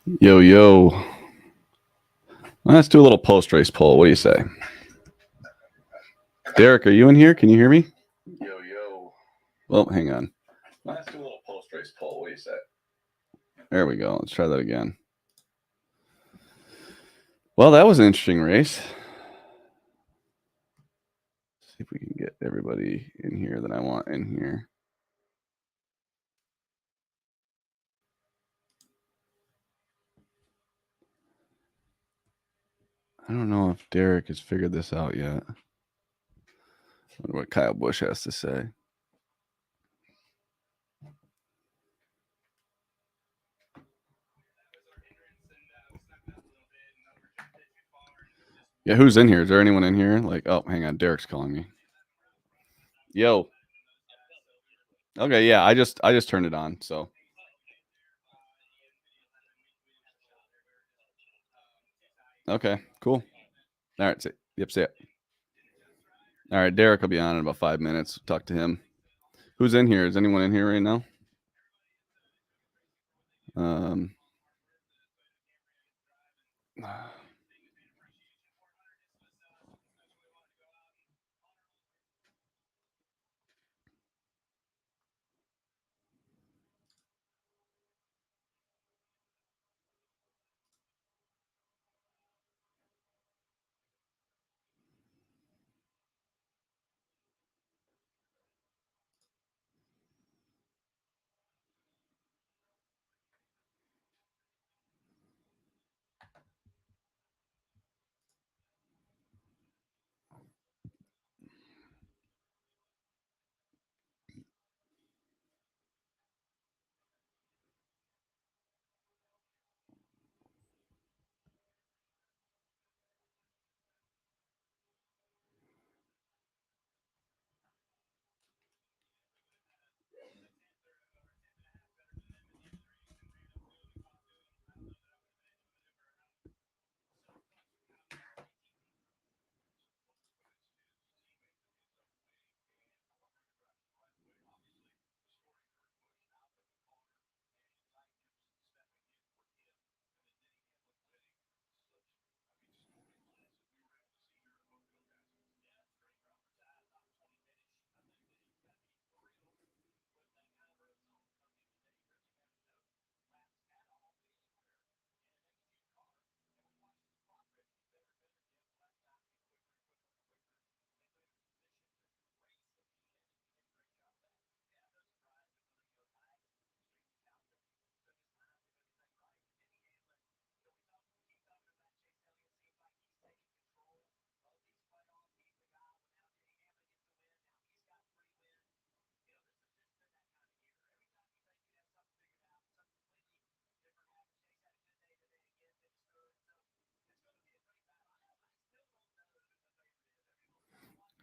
Yo, yo. Let's do a little post race poll. What do you say? Derek, are you in here? Can you hear me? Yo, yo. Well, hang on. Let's do a little post race poll. What do you say? There we go. Let's try that again. Well, that was an interesting race. Let's see if we can get everybody in here that I want in here. I don't know if Derek has figured this out yet. I wonder what Kyle Busch has to say. Yeah, who's in here? Is there anyone in here? Like, oh, hang on. Derek's calling me. Yo. Okay, yeah, I just turned it on, so. Okay, cool. All right, see it. All right, Derek will be on in about 5 minutes. Talk to him. Who's in here? Is anyone in here right now? Um,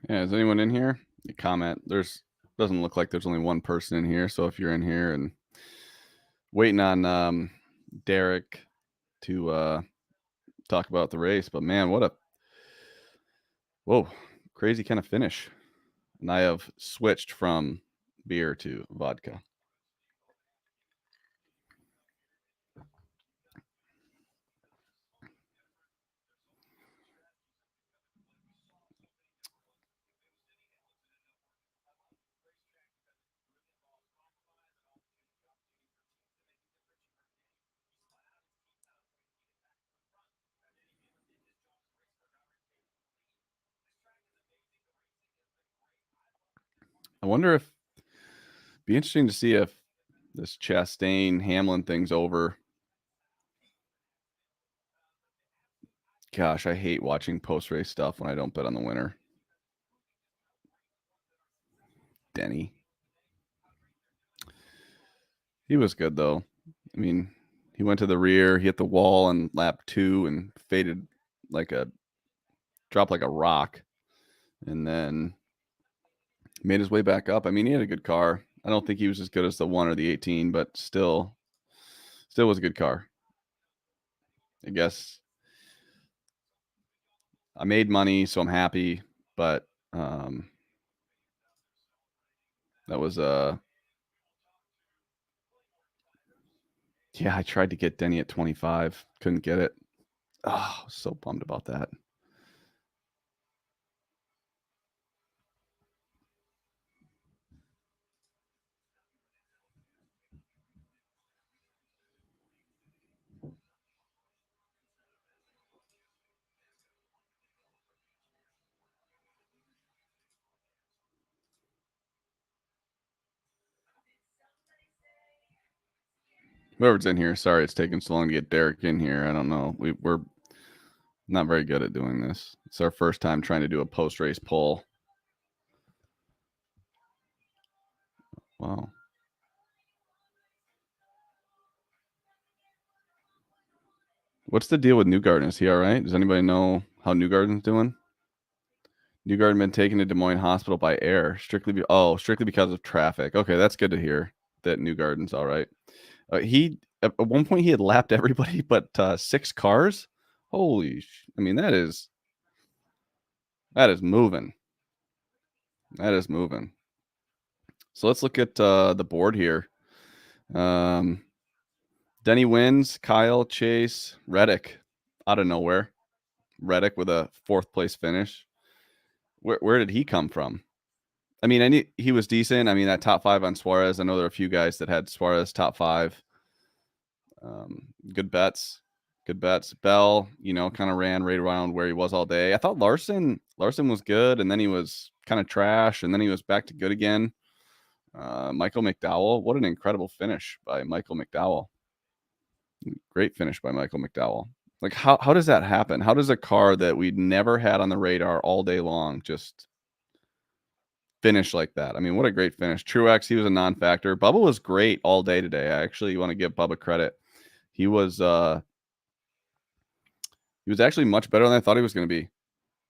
yeah, is anyone in here? You comment. Doesn't look like there's only one person in here. So if you're in here and waiting on Derek to talk about the race, but man, what a crazy kind of finish. And I have switched from beer to vodka. I wonder if be interesting to see if this Chastain Hamlin thing's over. Gosh, I hate watching post race stuff when I don't bet on the winner. Denny. He was good though. I mean, he went to the rear, he hit the wall on lap 2 and faded dropped like a rock, and then made his way back up. I mean, he had a good car. I don't think he was as good as the 1 or the 18, but still was a good car. I guess I made money, so I'm happy, but that was Yeah, I tried to get Denny at 25. Couldn't get it. Oh, so bummed about that. Whoever's in here, sorry it's taking so long to get Derek in here. I don't know. We're not very good at doing this. It's our first time trying to do a post-race poll. Wow. What's the deal with Newgarden? Is he all right? Does anybody know how Newgarden's doing? Newgarden been taken to Des Moines Hospital by air, strictly because of traffic. Okay, that's good to hear that Newgarden's all right. He at one point he had lapped everybody but 6 cars. Holy! I mean that is moving. That is moving. So let's look at the board here. Denny wins. Kyle, Chase, Reddick, out of nowhere. Reddick with a 4th place finish. Where did he come from? I mean, I knew he was decent. I mean, that top 5 on Suarez. I know there are a few guys that had Suarez top 5. Good bets. Bell, kind of ran right around where he was all day. I thought Larson was good, and then he was kind of trash, and then he was back to good again. Michael McDowell, what an incredible finish by Michael McDowell. Great finish by Michael McDowell. Like, how does that happen? How does a car that we'd never had on the radar all day long just finish like that? I mean, what a great finish. Truex, he was a non-factor. Bubba was great all day today. I actually want to give Bubba credit. He was actually much better than I thought he was going to be.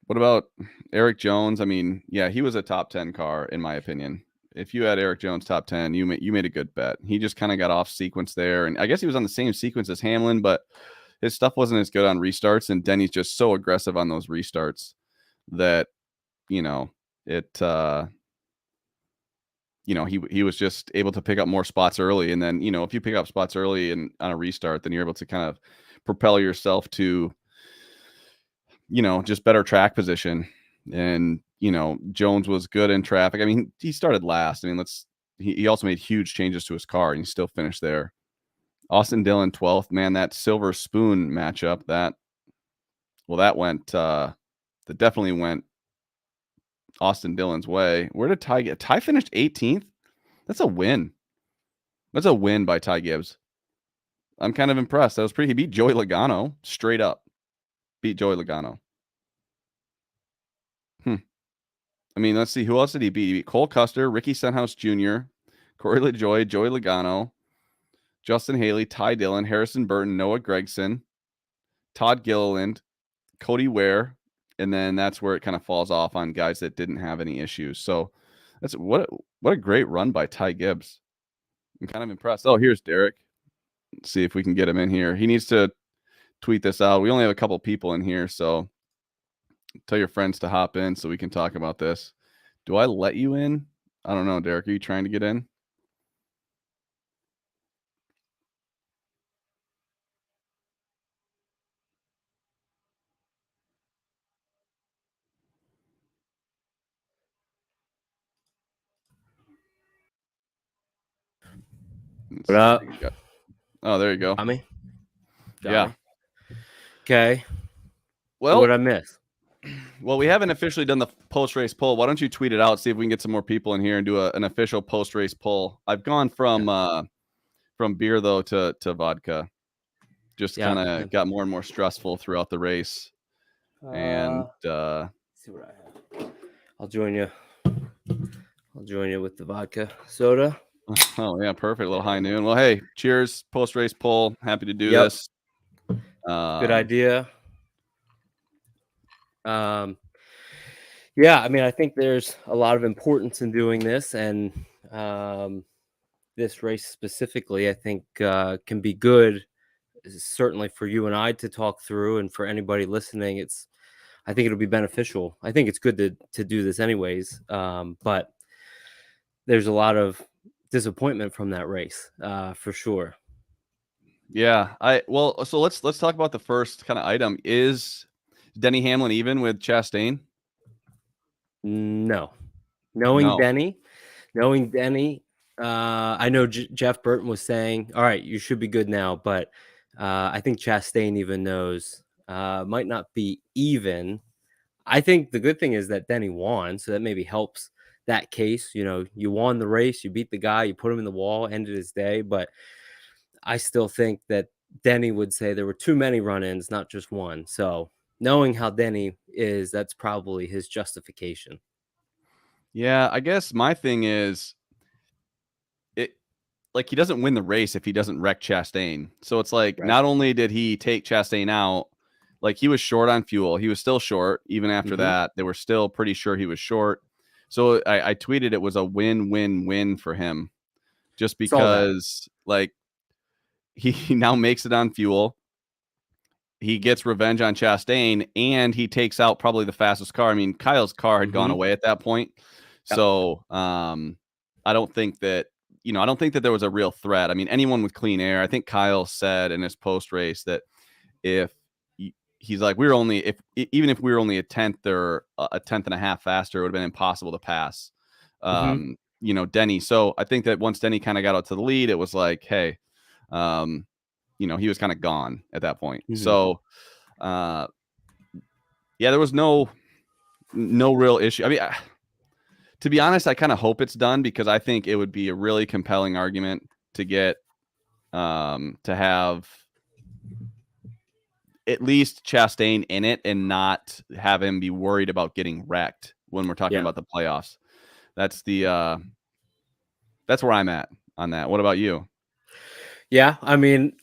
What about Eric Jones? I mean, yeah, he was a top 10 car in my opinion. If you had Eric Jones top 10, you made a good bet. He just kind of got off sequence there, and I guess he was on the same sequence as Hamlin, but his stuff wasn't as good on restarts, and Denny's just so aggressive on those restarts that he was just able to pick up more spots early. And then, if you pick up spots early and on a restart, then you're able to kind of propel yourself to, just better track position. And, Jones was good in traffic. I mean, he started last. I mean, he also made huge changes to his car and he still finished there. Austin Dillon 12th, man, that Silver Spoon matchup that definitely went Austin Dillon's way. Where did Ty get? Ty finished 18th. That's a win. That's a win by Ty Gibbs. I'm kind of impressed. That was pretty. He beat Joey Logano straight up. Beat Joey Logano. I mean, let's see. Who else did he beat? He beat Cole Custer, Ricky Stenhouse Jr., Corey LaJoie, Joey Logano, Justin Haley, Ty Dillon, Harrison Burton, Noah Gragson, Todd Gilliland, Cody Ware, and then that's where it kind of falls off on guys that didn't have any issues. So that's what a great run by Ty Gibbs. I'm kind of impressed. Oh, here's Derek. Let's see if we can get him in here. He needs to tweet this out. We only have a couple people in here, so tell your friends to hop in so we can talk about this. Do I let you in? I don't know, Derek. Are you trying to get in? What up? Oh, there you go. Got me? Yeah. Okay. Well, what did I miss? Well, we haven't officially done the post-race poll. Why don't you tweet it out, see if we can get some more people in here and do an official post-race poll. I've gone from beer though to vodka. Just kind of got more and more stressful throughout the race. And see what I have. I'll join you with the vodka soda. Oh yeah, perfect. A little high noon. Well, hey, cheers. Post-race poll. Happy to do this. Good idea. Yeah, I mean, I think there's a lot of importance in doing this, and this race specifically, I think, can be good, certainly for you and I to talk through, and for anybody listening. I think it'll be beneficial. I think it's good to do this anyways, but there's a lot of disappointment from that race, for sure. Yeah. So let's talk about the first kind of item. Is Denny Hamlin even with Chastain? No, knowing No. Denny, knowing Denny, I know Jeff Burton was saying, "All right, you should be good now," but I think Chastain even knows might not be even. I think the good thing is that Denny won, so that maybe helps that case. You know, you won the race, you beat the guy, you put him in the wall, ended his day. But I still think that Denny would say there were too many run-ins, not just one. So knowing how Denny is, that's probably his justification. Yeah, I guess my thing is it like he doesn't win the race if he doesn't wreck Chastain. So it's like Right. not only did he take Chastain out, like he was short on fuel. He was still short even after Hmm. that. They were still pretty sure he was short. So I tweeted it was a win-win-win for him, just Saw that. because like he now makes it on fuel. He gets revenge on Chastain, and he takes out probably the fastest car. I mean, Kyle's car had gone Hmm. away at that point. Yep. So I don't think that, I don't think that there was a real threat. I mean, anyone with clean air, I think Kyle said in his post race that if he's like, we were only, if even if we were only a tenth or a tenth and a half faster, it would have been impossible to pass, Hmm. Denny. So I think that once Denny kind of got out to the lead, it was like, hey, um, he was kind of gone at that point. Hmm. So, yeah, there was no real issue. I mean, to be honest, I kind of hope it's done because I think it would be a really compelling argument to get to have at least Chastain in it and not have him be worried about getting wrecked when we're talking Yeah. about the playoffs. That's the that's where I'm at on that. What about you? Yeah. I mean,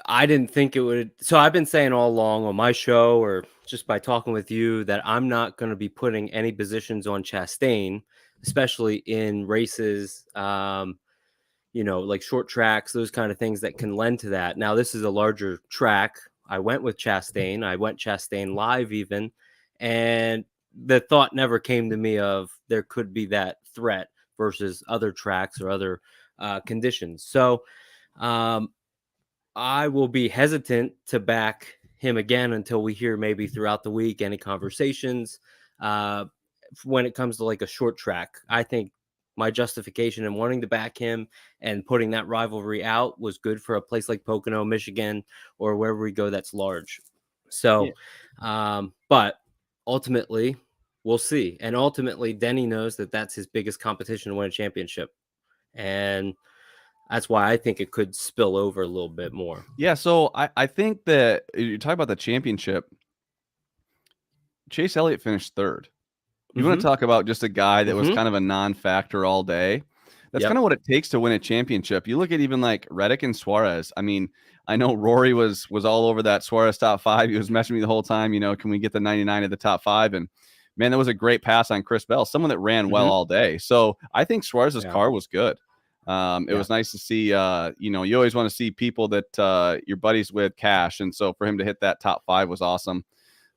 I didn't think it would. So I've been saying all along on my show or just by talking with you that I'm not going to be putting any positions on Chastain, especially in races, like short tracks, those kind of things that can lend to that. Now, this is a larger track. I went with Chastain. I went Chastain live even. And the thought never came to me of there could be that threat versus other tracks or other conditions. So, um, I will be hesitant to back him again until we hear maybe throughout the week any conversations. Uh, when it comes to like a short track, I think my justification in wanting to back him and putting that rivalry out was good for a place like Pocono, Michigan, or wherever we go that's large. Yeah. So, but ultimately, we'll see. And ultimately, Denny knows that that's his biggest competition to win a championship. And that's why I think it could spill over a little bit more. Yeah, so I think that you talk about the championship. Chase Elliott finished third. You want to Mhm. talk about just a guy that was Mhm. kind of a non-factor all day? That's kind Yep. of what it takes to win a championship. You look at even like Reddick and Suarez. I mean, I know Rory was all over that Suarez top five. He was messaging me the whole time. Can we get the 99 at the top five? And man, that was a great pass on Chris Bell, someone that ran well Mhm. all day. So I think Suarez's Yeah. car was good. It Yeah. was nice to see. You always want to see people that your buddies with cash, and so for him to hit that top five was awesome.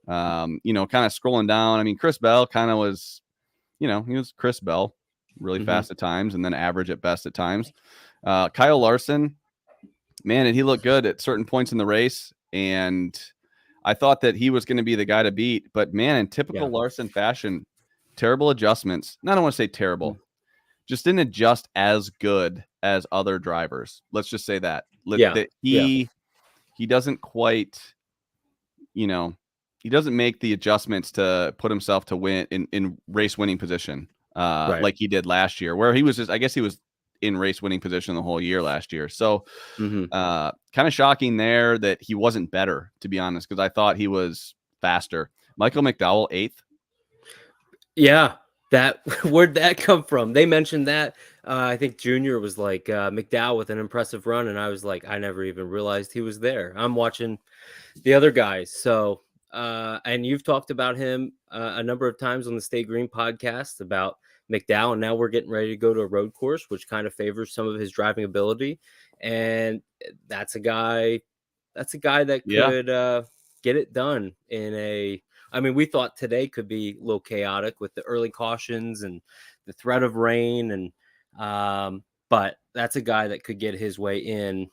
Kind of scrolling down. I mean, Chris Bell kind of was, he was Chris Bell, really Mhm. fast at times and then average at best at times. Kyle Larson, man, and he looked good at certain points in the race. And I thought that he was going to be the guy to beat. But man, in typical Yeah. Larson fashion, terrible adjustments. I don't want to say Mm. terrible, just didn't adjust as good as other drivers. Let's just say that. Yeah. That Yeah. he doesn't quite, you know, he doesn't make the adjustments to put himself to win in race winning position Right. like he did last year, where he was just, I guess he was in race winning position the whole year last year. So Mhm. kind of shocking there that he wasn't better, to be honest, because I thought he was faster. Michael McDowell, eighth. Yeah. That where'd that come from? They mentioned that. I think Junior was like McDowell with an impressive run, and I was like, I never even realized he was there. I'm watching the other guys. So, and you've talked about him a number of times on the Stay Green podcast about McDowell. And now we're getting ready to go to a road course, which kind of favors some of his driving ability. And that's a guy. That's a guy that Yeah. could get it done in a. I mean, we thought today could be a little chaotic with the early cautions and the threat of rain, but that's a guy that could get his way in.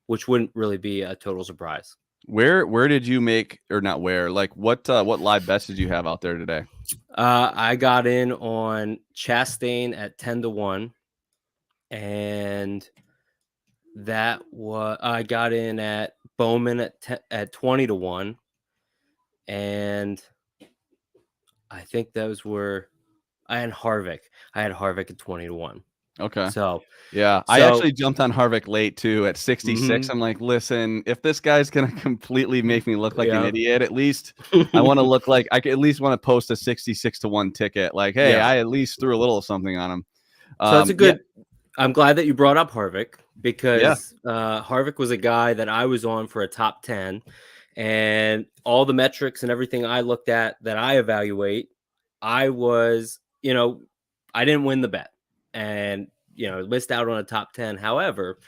which wouldn't really be a total surprise. Where did you make, or not where, like what live bets did you have out there today? I got in on Chastain at 10-1, and that was I got in at Bowman at 20-1, and I think those were I had Harvick. I had Harvick at 20-1. Okay. So yeah, I actually jumped on Harvick late too at 66. I'm like, listen, if this guy's gonna completely make me look like an idiot, at least I want to look like I at least want to post a 66-1 ticket. Like, hey, I at least threw a little something on him. So that's a good. I'm glad that you brought up Harvick, because Harvick was a guy that I was on for a top 10, and all the metrics and everything I looked at that I evaluate, I was, I didn't win the bet, and missed out on a top 10. However,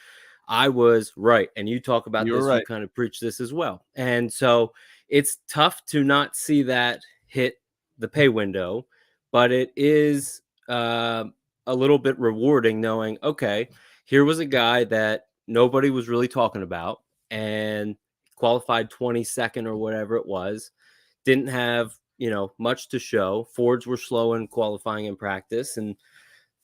I was right, and you talk about this, you kind of preach this as well, and so it's tough to not see that hit the pay window, but it is a little bit rewarding knowing, okay, here was a guy that nobody was really talking about and qualified 22nd or whatever it was, didn't have, much to show. Fords were slow in qualifying and practice. And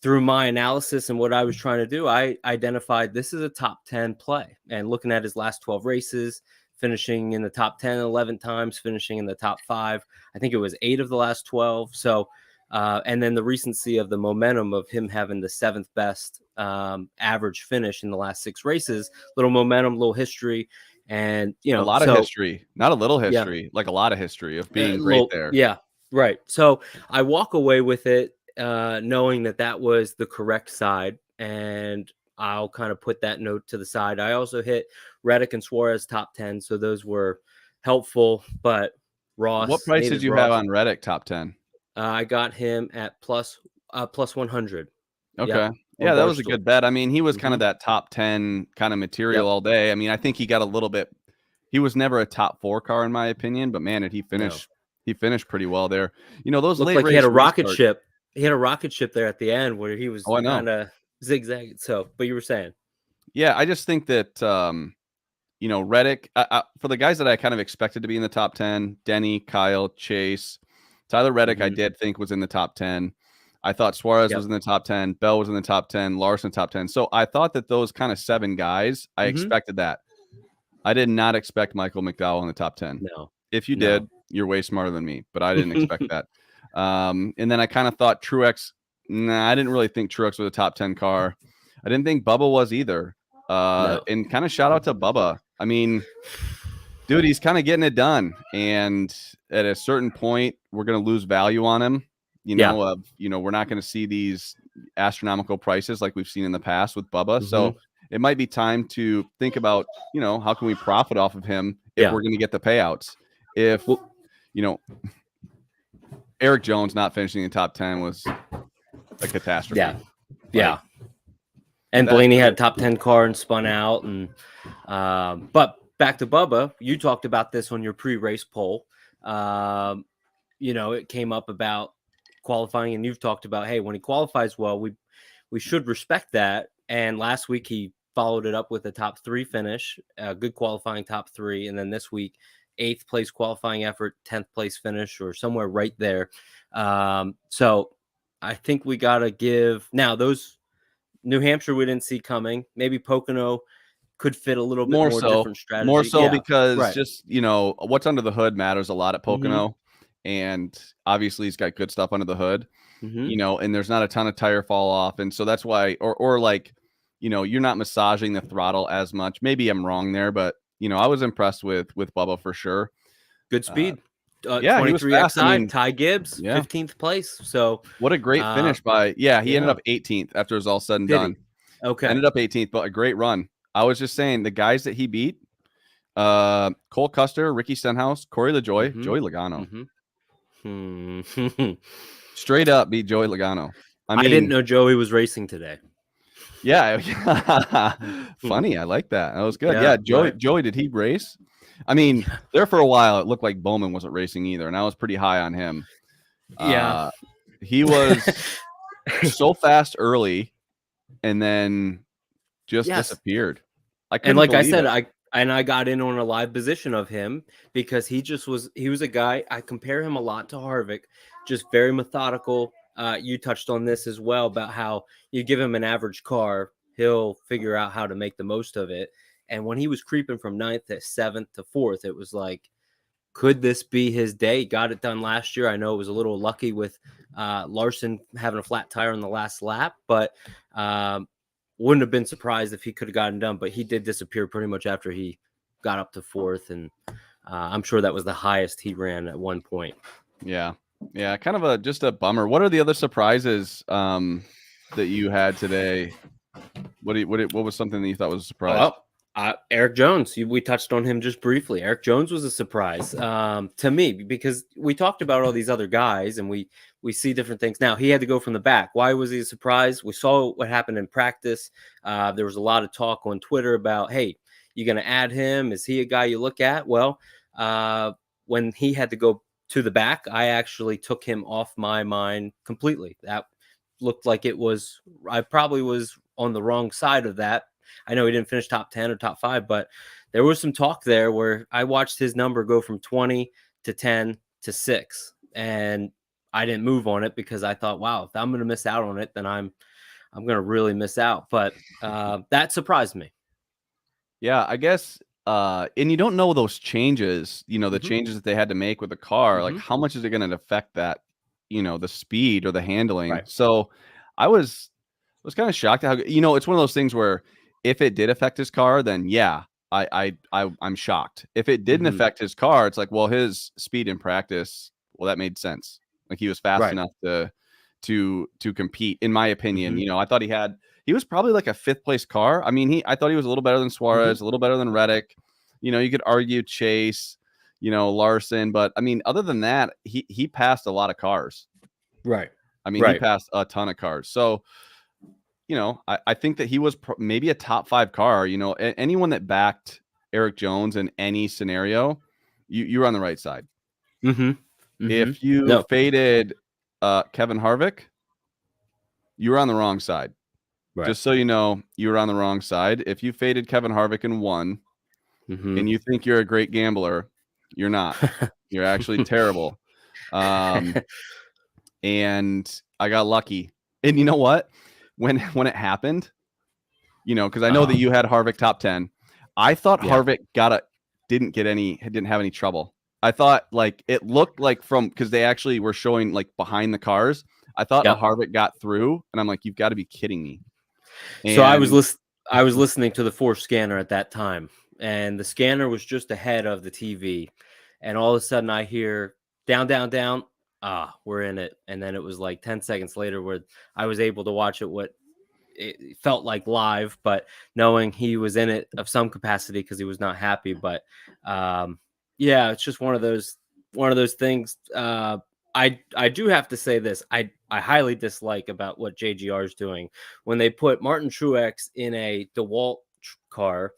through my analysis and what I was trying to do, I identified this is a top 10 play. And looking at his last 12 races, finishing in the top 10 11 times, finishing in the top 5. I think it was 8 of the last 12. So and then the recency of the momentum of him having the 7th best average finish in the last 6 races, little momentum, little history, and a lot of history, not a little history, like a lot of history of being great there. Yeah, right. So I walk away with it knowing that was the correct side, and I'll kind of put that note to the side. I also hit Reddick and Suarez top 10, so those were helpful. But Ross, what price did you have on Reddick top 10? I got him at plus 100. Okay. Yeah, that was a good bet. I mean, he was kind of that top 10 kind of material all day. I mean, I think he got a little bit. He was never a top 4 car in my opinion, but man, did he finish? He finished pretty well there. Those looked late like he had a rocket ship. He had a rocket ship there at the end where he was kind of zigzag. So, but you were saying, yeah, I just think that Reddick, for the guys that I kind of expected to be in the top 10, Denny, Kyle, Chase. Tyler Reddick, I did think was in the top 10. I thought Suarez was in the top 10. Bell was in the top 10. Larson top 10. So I thought that those kind of 7 guys, I expected that. I did not expect Michael McDowell in the top 10. No. If you did, you're way smarter than me, but I didn't expect that. And then I kind of thought Truex. I didn't really think Truex was a top 10 car. I didn't think Bubba was either. And kind of shout out to Bubba. I mean, dude, he's kind of getting it done. And at a certain point, we're going to lose value on him. We're not going to see these astronomical prices like we've seen in the past with Bubba. So it might be time to think about, how can we profit off of him if we're going to get the payouts? If, Eric Jones not finishing in the top 10 was a catastrophe. Yeah. And Blaney had a top 10 car and spun out. And but back to Bubba, you talked about this on your pre-race poll. It came up about qualifying, and you've talked about, hey, when he qualifies well, we should respect that. And last week he followed it up with a top 3 finish, a good qualifying top 3, and then this week 8th place qualifying effort, 10th place finish, or somewhere right there. So I think we gotta give now those. New Hampshire we didn't see coming. Maybe Pocono could fit a little bit more different strategy. More so because just, what's under the hood matters a lot at Pocono. And obviously he's got good stuff under the hood, and there's not a ton of tire fall off. And so that's why, or like, you're not massaging the throttle as much. Maybe I'm wrong there, but, I was impressed with Bubba for sure. Good speed. Yeah, 23 XI, Ty Gibbs, 15th place. So what a great finish he ended up 18th after it was all said and done. Okay. Ended up 18th, but a great run. I was just saying the guys that he beat, Cole Custer, Ricky Stenhouse, Corey LaJoie, Joey Logano. Straight up beat Joey Logano. I didn't know Joey was racing today. Yeah. Funny. I like that. That was good. Yeah. Joey, did he race? I mean, there for a while, it looked like Bowman wasn't racing either, and I was pretty high on him. Yeah. He was so fast early and then just disappeared. I And couldn't like I believe said, it. I got in on a live position of him because he was a guy. I compare him a lot to Harvick, just very methodical. You touched on this as well about how you give him an average car, he'll figure out how to make the most of it. And when he was creeping from ninth to seventh to fourth, it was like, could this be his day? He got it done last year. I know it was a little lucky with Larson having a flat tire on the last lap, but wouldn't have been surprised if he could have gotten done. But he did disappear pretty much after he got up to fourth, and I'm sure that was the highest he ran at one point. Yeah. Yeah, kind of just a bummer. What are the other surprises that you had today? What was something that you thought was a surprise? Well, Eric Jones, we touched on him just briefly. Eric Jones was a surprise to me because we talked about all these other guys and we see different things. Now, he had to go from the back. Why was he a surprise? We saw what happened in practice. There was a lot of talk on Twitter about, hey, you going to add him? Is he a guy you look at? Well, when he had to go to the back, I actually took him off my mind completely. That looked like I probably was on the wrong side of that. I know he didn't finish top 10 or top 5, but there was some talk there where I watched his number go from 20 to 10 to 6, and I didn't move on it because I thought, wow, if I'm going to miss out on it, then I'm going to really miss out. But that surprised me. Yeah, I guess and you don't know those changes, the changes that they had to make with the car, like how much is it going to affect that, the speed or the handling. Right. So I was kind of shocked at how, it's one of those things where if it did affect his car, then yeah, I'm shocked. If it didn't affect his car, it's like, well, his speed in practice, well, that made sense. Like he was fast enough to compete, in my opinion. I thought he was probably like a 5th place car. I mean, I thought he was a little better than Suarez, a little better than Reddick. You could argue Chase, Larson, but I mean, other than that, he passed a lot of cars. Right. I mean, he passed a ton of cars. So, I think that he was maybe a top 5 car. Anyone that backed Eric Jones in any scenario, you were on the right side. If you faded Kevin Harvick, you were on the wrong side. Right. Just so you know, you were on the wrong side. If you faded Kevin Harvick and won, and you think you're a great gambler, you're not. You're actually terrible. And I got lucky. And you know what? When it happened, because I know that you had Harvick top 10. I thought Harvick didn't have any trouble. I thought like it looked like because they actually were showing like behind the cars. I thought Harvick got through, and I'm like, you've got to be kidding me. So I was listening to the Force scanner at that time, and the scanner was just ahead of the TV, and all of a sudden I hear down, down, down. We're in it. And then it was like 10 seconds later where I was able to watch it felt like live, but knowing he was in it of some capacity because he was not happy. But yeah, it's just one of those things. I do have to say this. I highly dislike about what JGR is doing when they put Martin Truex in a DeWalt car.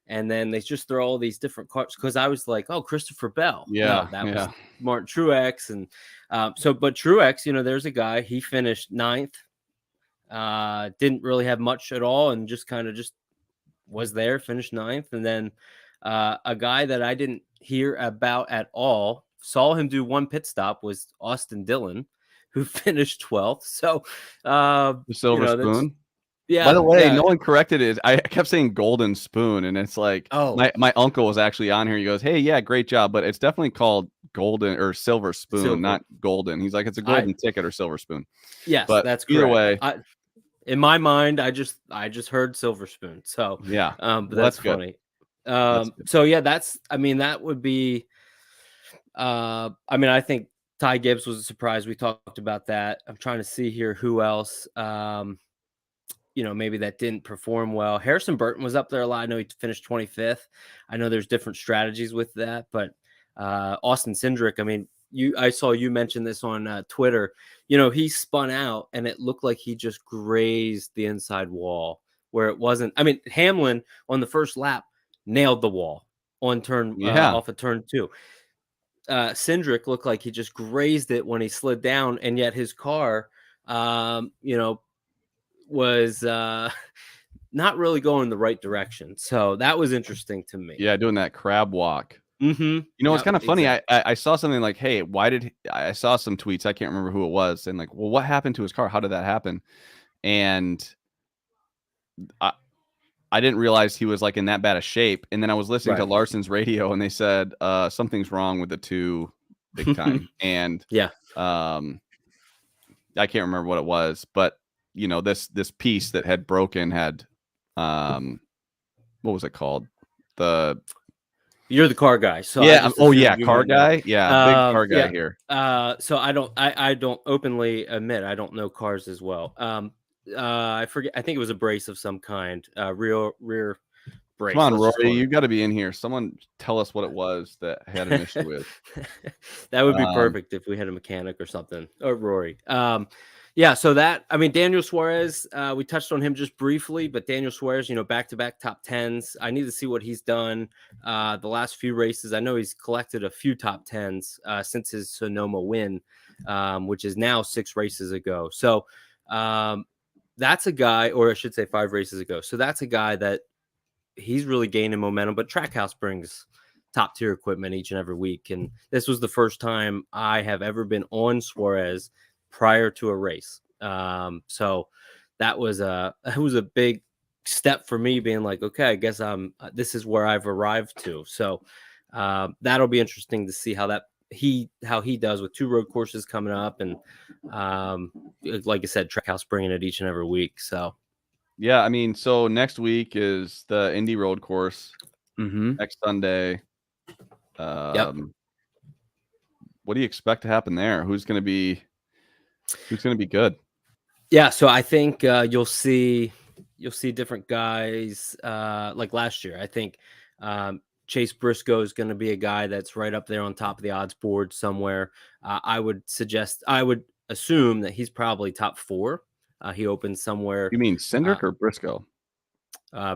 And then they just throw all these different cars because I was like, oh, Christopher Bell. Yeah, no, that was Martin Truex. And but Truex, there's a guy, he finished 9th, didn't really have much at all and just kind of just was there, finished 9th. And then a guy that I didn't hear about at all, saw him do one pit stop, was Austin Dillon, who finished 12th. So the silver spoon. Yeah. By the way, no one corrected it. I kept saying golden spoon, and it's like, my uncle was actually on here. He goes, "Hey, yeah, great job, but it's definitely called golden or silver spoon, not golden." He's like, "It's a golden ticket or silver spoon." Yes, but that's either correct. way. In my mind, I just heard silver spoon. So yeah, but that's funny. So yeah, that would be. I think Ty Gibbs was a surprise. We talked about that. I'm trying to see here who else. Maybe that didn't perform well. Harrison Burton was up there a lot. I know he finished 25th. I know there's different strategies with that, but Austin Cindric, I saw you mention this on Twitter. He spun out and it looked like he just grazed the inside wall where it wasn't. Hamlin on the first lap nailed the wall on turn off of turn 2. Cindric looked like he just grazed it when he slid down, and yet his car, was not really going the right direction. So that was interesting to me. Yeah, doing that crab walk. Mm-hmm. You know, it's Yep, kind of funny. exactly. I saw something like, hey, why did I saw some tweets? I can't remember who it was, and like, well, what happened to his car? How did that happen? And I, I didn't realize he was like in that bad a shape. And then I was listening to Right. Larson's radio, and they said something's wrong with the two big time. And Yeah. I can't remember what it was, but you know, this piece that had broken had what was it called? The You're the car guy, so I yeah, just oh yeah, assumed you car might know. guy. Yeah, big car guy Yeah. here. So I don't openly admit I don't know cars as well. I forget. I think it was a brace of some kind. Rear Come brace. on, Let's just Rory, call you it. got to be in here. Someone tell us what it was that I had an issue with. That would be Um, perfect if we had a mechanic or something, or Rory. Yeah. So that, I mean, Daniel Suarez, we touched on him just briefly, but Daniel Suarez, back-to-back top tens. I need to see what he's done the last few races. I know he's collected a few top tens since his Sonoma win, which is now 6 races ago. So that's a guy, or I should say 5 races ago. So that's a guy that he's really gaining momentum, but Trackhouse brings top tier equipment each and every week. And this was the first time I have ever been on Suarez prior to a race. So that was a big step for me, being like, okay, I guess this is where I've arrived to. So that'll be interesting to see how he does with 2 road courses coming up. And like I said, Trackhouse bringing it each and every week. So yeah, I mean, so next week is the Indy Road Course. Next Sunday. Yep. What do you expect to happen there? Who's going to be good? Yeah, so I think you'll see different guys like last year. I think Chase Briscoe is going to be a guy that's right up there on top of the odds board somewhere. I would assume that he's probably top 4. He opens somewhere. You mean Cindric or Briscoe?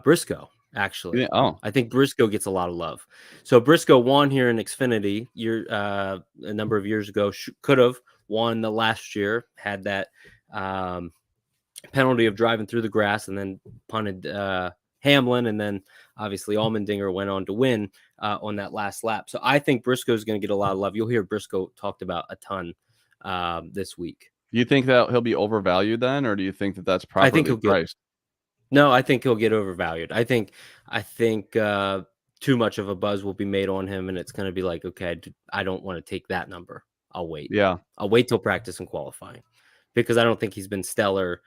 Briscoe, actually. Yeah, oh, I think Briscoe gets a lot of love. So Briscoe won here in Xfinity a number of years ago. Could have won the last year, had that penalty of driving through the grass, and then punted Hamlin, and then obviously Allmendinger went on to win on that last lap. So I think Briscoe is going to get a lot of love. You'll hear Briscoe talked about a ton this week. do you think that he'll be overvalued then, or do you think that that's I think properly priced? No, I think he'll get overvalued. I think too much of a buzz will be made on him, and it's going to be like, okay, I don't want to take that number. I'll wait. Yeah, I'll wait till practice and qualifying, because I don't think he's been stellar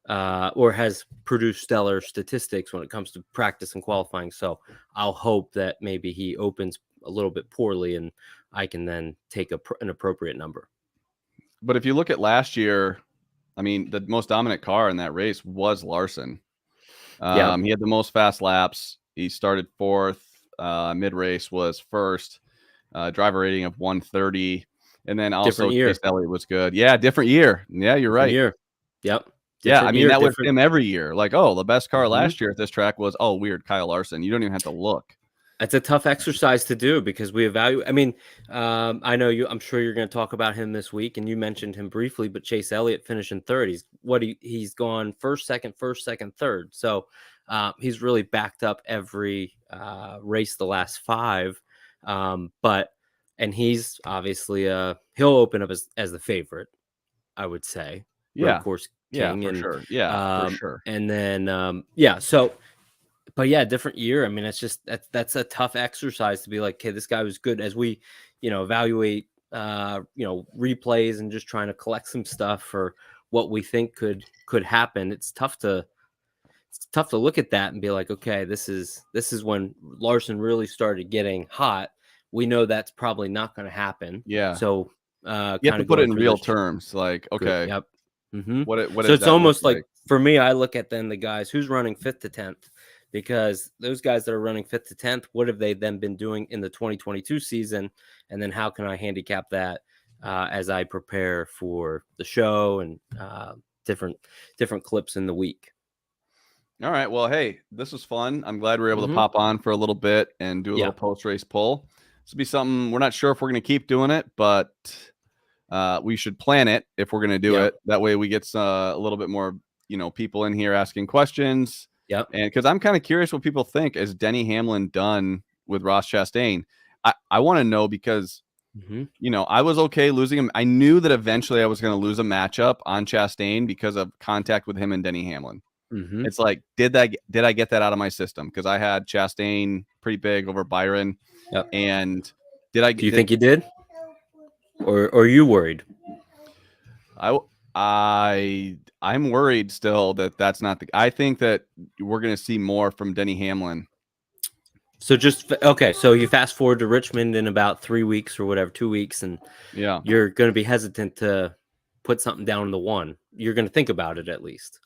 or has produced stellar statistics when it comes to practice and qualifying. So I'll hope that maybe he opens a little bit poorly, and I can then take an appropriate number. but if you look at last year, I mean, the most dominant car in that race was Larson. He had the most fast laps. He started 4th. Mid race was 1st. Driver rating of 130, and then also Chase Elliott was good. Yeah, different year. Yeah, you're right. Year. Yep. Yeah, I mean, that was him every year. Like, oh, the best car last year at this track was, oh, weird, Kyle Larson. You don't even have to look. It's a tough exercise to do, because we evaluate. I mean, I know you. I'm sure you're going to talk about him this week, and you mentioned him briefly. But Chase Elliott finishing 3rd. He's gone first, second, third. So he's really backed up every race the last 5. And he's obviously he'll open up as the favorite, I would say. Yeah, of course, King, for sure. Yeah, for sure. And then so. But yeah, different year. I mean, it's just that's a tough exercise to be like, okay, this guy was good, as we, evaluate, replays and just trying to collect some stuff for what we think could happen. It's tough to look at that and be like, okay, this is when Larson really started getting hot. We know that's probably not going to happen. Yeah. So you have to put it in real terms. Like, okay. Yep. Mm-hmm. What so it's almost like, for me, I look at then the guys who's running 5th to 10th. Because those guys that are running 5th to 10th, what have they then been doing in the 2022 season? And then how can I handicap that as I prepare for the show and different clips in the week? All right. Well, hey, this was fun. I'm glad we were able to pop on for a little bit and do a little post-race poll. This will be something, we're not sure if we're going to keep doing it, but we should plan it if we're going to do it. That way we get a little bit more, people in here asking questions. Yep. And because I'm kind of curious what people think. Is Denny Hamlin done with Ross Chastain? I want to know because, I was okay losing him. I knew that eventually I was going to lose a matchup on Chastain because of contact with him and Denny Hamlin. It's like, did I get that out of my system? Because I had Chastain pretty big over Byron. Yep. And do you think you did? Or are you worried? I'm worried still that that's not I think that we're going to see more from Denny Hamlin. So so you fast forward to Richmond in about 3 weeks or whatever, 2 weeks, and you're going to be hesitant to put something down in the one. You're going to think about it at least.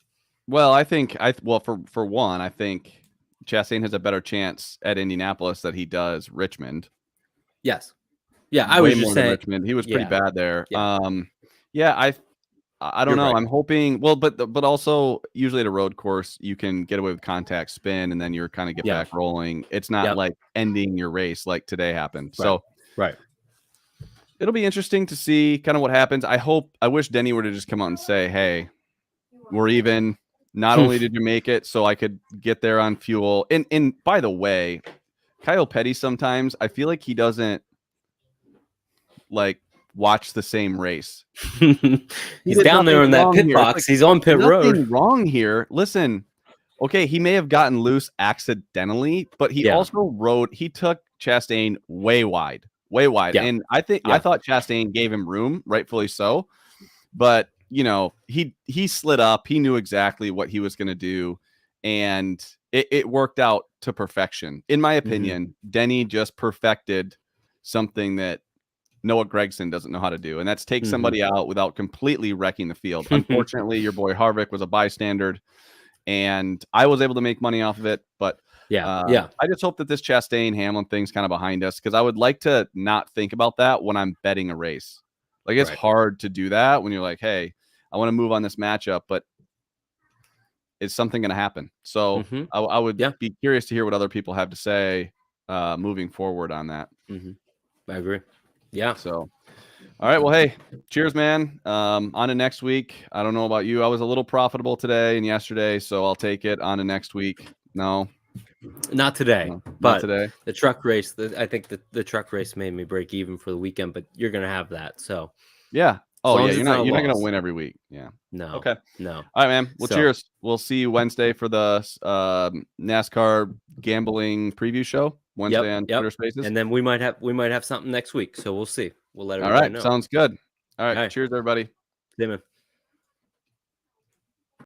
Well, I think for one, I think Chastain has a better chance at Indianapolis than he does Richmond. Yes. Yeah, I was just saying Richmond. He was pretty bad there. Yeah. I don't know. Right. I'm hoping. Well, but also usually at a road course you can get away with contact spin and then you're kind of get back rolling. It's not like ending your race like today happened. Right. So right. It'll be interesting to see kind of what happens. I wish Denny were to just come out and say, "Hey, we're even. Not only did you make it so I could get there on fuel." And by the way, Kyle Petty sometimes I feel like he doesn't like watch the same race. He's down there in that pit box. Like, he's on pit road. Nothing wrong here. Listen, okay, he may have gotten loose accidentally, but he also he took Chastain way wide. Yeah. And I thought Chastain gave him room, rightfully so. But, he slid up. He knew exactly what he was going to do. And it worked out to perfection. In my opinion, Denny just perfected something that Noah Gragson doesn't know how to do, and that's take somebody out without completely wrecking the field. Unfortunately, your boy Harvick was a bystander, and I was able to make money off of it. But I just hope that this Chastain Hamlin thing's kind of behind us because I would like to not think about that when I'm betting a race. Like it's hard to do that when you're like, hey, I want to move on this matchup, but is something going to happen? So I would be curious to hear what other people have to say moving forward on that. I agree. Yeah. So, all right. Well, hey, cheers, man. On to next week. I don't know about you. I was a little profitable today and yesterday, so I'll take it. On to next week. No, not today. No, but not today. The truck race. I think the truck race made me break even for the weekend. But you're gonna have that. So yeah. Oh yeah. You're not gonna win every week. Yeah. No. Okay. No. All right, man. Well, cheers. We'll see you Wednesday for the NASCAR gambling preview show. Wednesday on Twitter Spaces, and then we might have something next week. So we'll see. We'll let everybody know. Sounds good. All right. Cheers, everybody. See you, man.